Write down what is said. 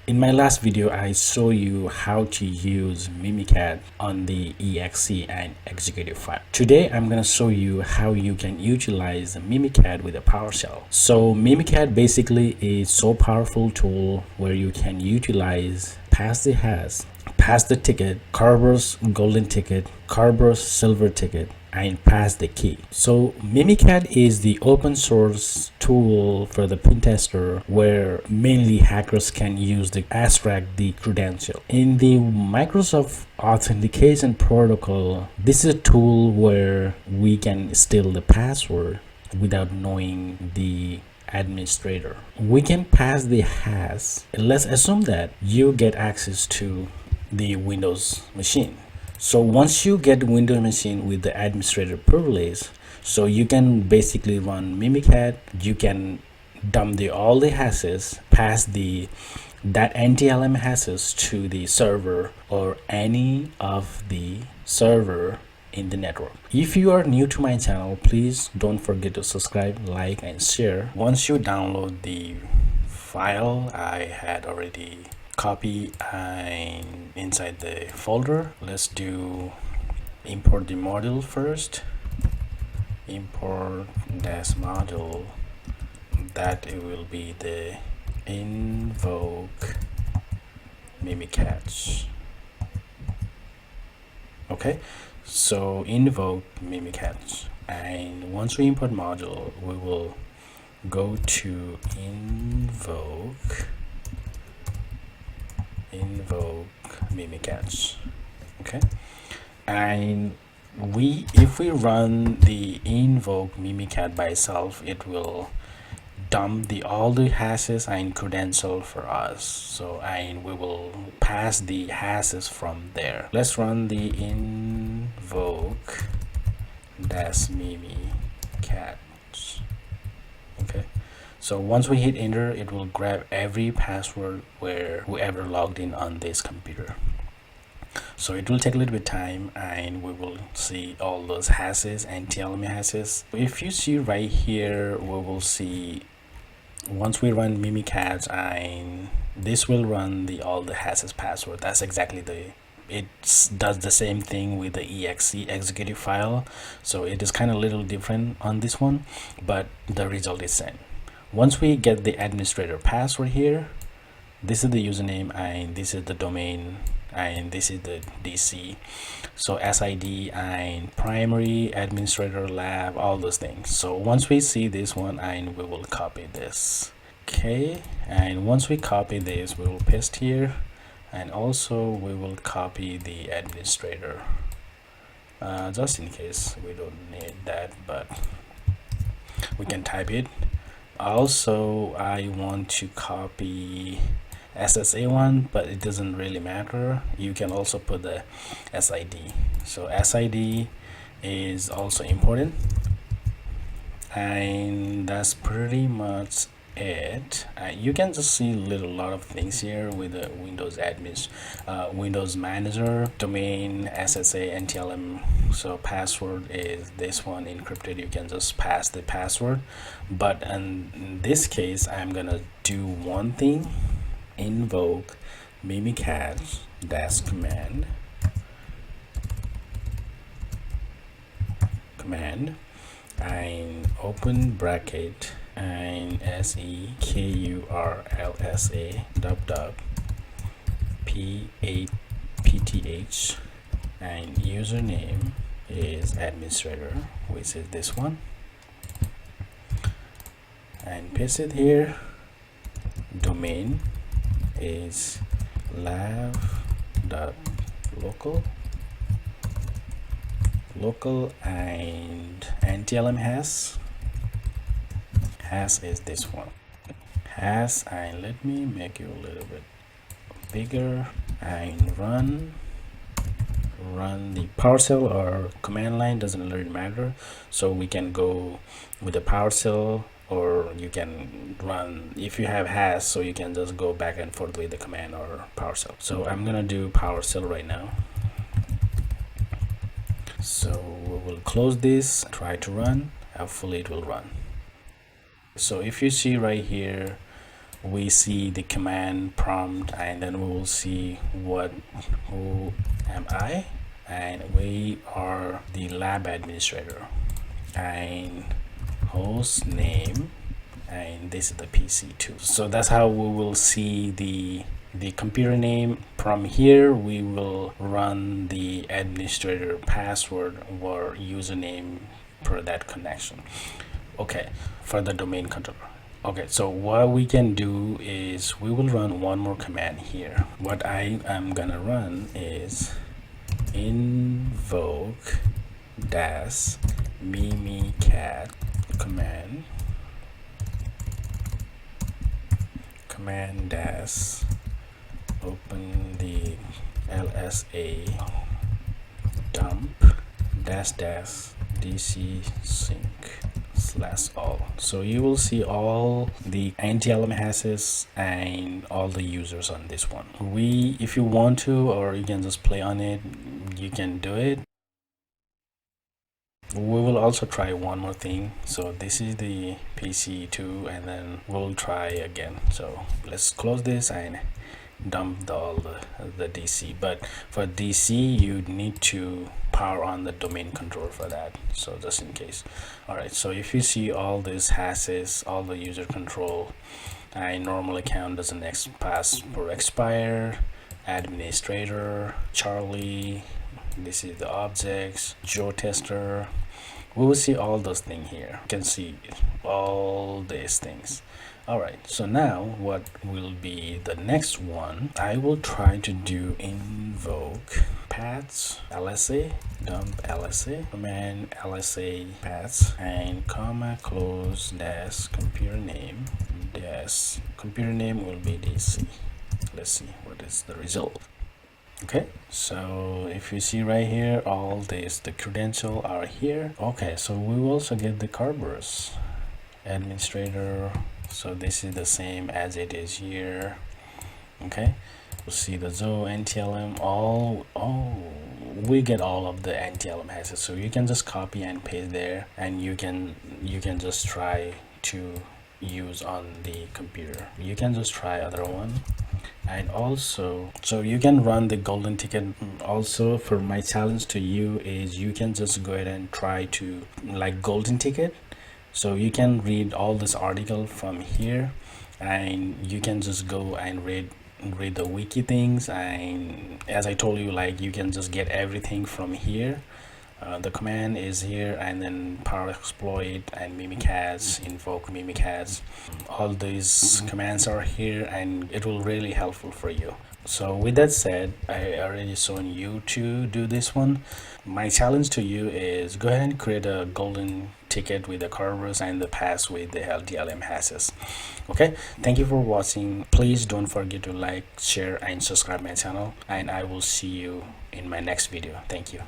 In my last video, I show you how to use Mimikatz on the exe and executive file. Today, I'm going to show you how you can utilize Mimikatz with a PowerShell. So Mimikatz basically is so powerful tool where you can utilize pass the hash, pass the ticket, Kerberos golden ticket, Kerberos silver ticket, and pass the key. So Mimikatz is the open source tool for the pen tester where mainly hackers can use to extract the credential. In the Microsoft authentication protocol, this is a tool where we can steal the password without knowing the administrator. We can pass the hash. Let's assume that you get access to the Windows machine. So once you get Windows machine with the administrator privilege, so you can basically run Mimikatz, you can dump all the hashes, pass that NTLM hashes to the server or any of the server in the network. If you are new to my channel, please don't forget to subscribe, like, and share. Once you download the file, I had already copy and inside the folder. Let's do import the module first. Import dash module, that it will be the Invoke-Mimikatz. Okay, so Invoke-Mimikatz, and once we import module, we will go to Invoke-Mimikatz. Okay, and if we run the Invoke-Mimikatz by itself, it will dump all the hashes and credential for us. So and we will pass the hashes from there. Let's run the Invoke-Mimikatz. Okay, so once we hit enter, it will grab every password where whoever logged in on this computer. So it will take a little bit of time and we will see all those hashes and TLM hashes. If you see right here, we will see once we run Mimikatz, and this will run all the hashes password. That's exactly it does the same thing with the exe executive file. So it is kind of a little different on this one, but the result is same. Once we get the administrator password here, this is the username and this is the domain and this is the DC. So SID and primary, administrator, lab, all those things. So once we see this one, and we will copy this. Okay, and once we copy this, we will paste here, and also we will copy the administrator just in case we don't need that, but we can type it. Also, I want to copy SSA one, but it doesn't really matter. You can also put the SID. So SID is also important, and that's pretty much it. You can just see a lot of things here with the Windows admins, Windows manager, domain, SSA, NTLM. So password is this one encrypted. You can just pass the password, but in this case, I'm gonna do one thing. Invoke-Mimikatz dash command and open bracket and SEKURLSA PAPTH, and username is administrator, which is this one, and paste it here. Domain is lab.local and NTLM hash is this one, hash, and let me make it a little bit bigger, and run the PowerShell or command line, doesn't really matter. So we can go with the PowerShell, or you can run, if you have hash, so you can just go back and forth with the command or PowerShell. So I'm gonna do PowerShell right now. So we will close this, try to run, hopefully it will run. So if you see right here, we see the command prompt, and then we will see who am I, and we are the lab administrator, and host name, and this is the PC2. So that's how we will see the computer name. From here we will run the administrator password or username for that connection. Okay, for the domain controller. Okay, so what we can do is we will run one more command here. What I am gonna run is Invoke-Mimikatz command dash open the LSA dump dash DC sync /all. So you will see all the anti-LSASS and all the users on this one. If you want to, or you can just play on it, you can do it. We will also try one more thing. So this is the PC2, and then we'll try again. So let's close this and dump all the DC. But for DC you need to power on the domain controller for that, so just in case. All right, so if you see all these hashes, all the user control, and normal account doesn't pass for expire, administrator, Charlie, this is the objects, Joe tester, we will see all those things here. You can see all these things. All right, so now what will be the next one? I will try to do Invoke-Mimikatz LSA dump LSA command LSA paths and comma close dash computer name will be DC. Let's see what is the result. Okay, so if you see right here, all this, the credential are here. Okay, so we will also get the Kerberos administrator. So this is the same as it is here. Okay, we'll see the Zoe NTLM, we get all of the NTLM hashes. So you can just copy and paste there, and you can just try to use on the computer. You can just try other one. And also, so you can run the golden ticket. Also, for my challenge to you is you can just go ahead and try to like golden ticket. So you can read all this article from here, and you can just go and read the wiki things, and as I told you, like you can just get everything from here. The command is here, and then power exploit and Mimikatz, Invoke-Mimikatz, all these commands are here, and it will really helpful for you. So with that said, I already shown you to do this one. My challenge to you is go ahead and create a golden ticket with the Kerberos and the pass with the LTLM hashes. Okay, thank you for watching. Please don't forget to like, share, and subscribe my channel, and I will see you in my next video. Thank you.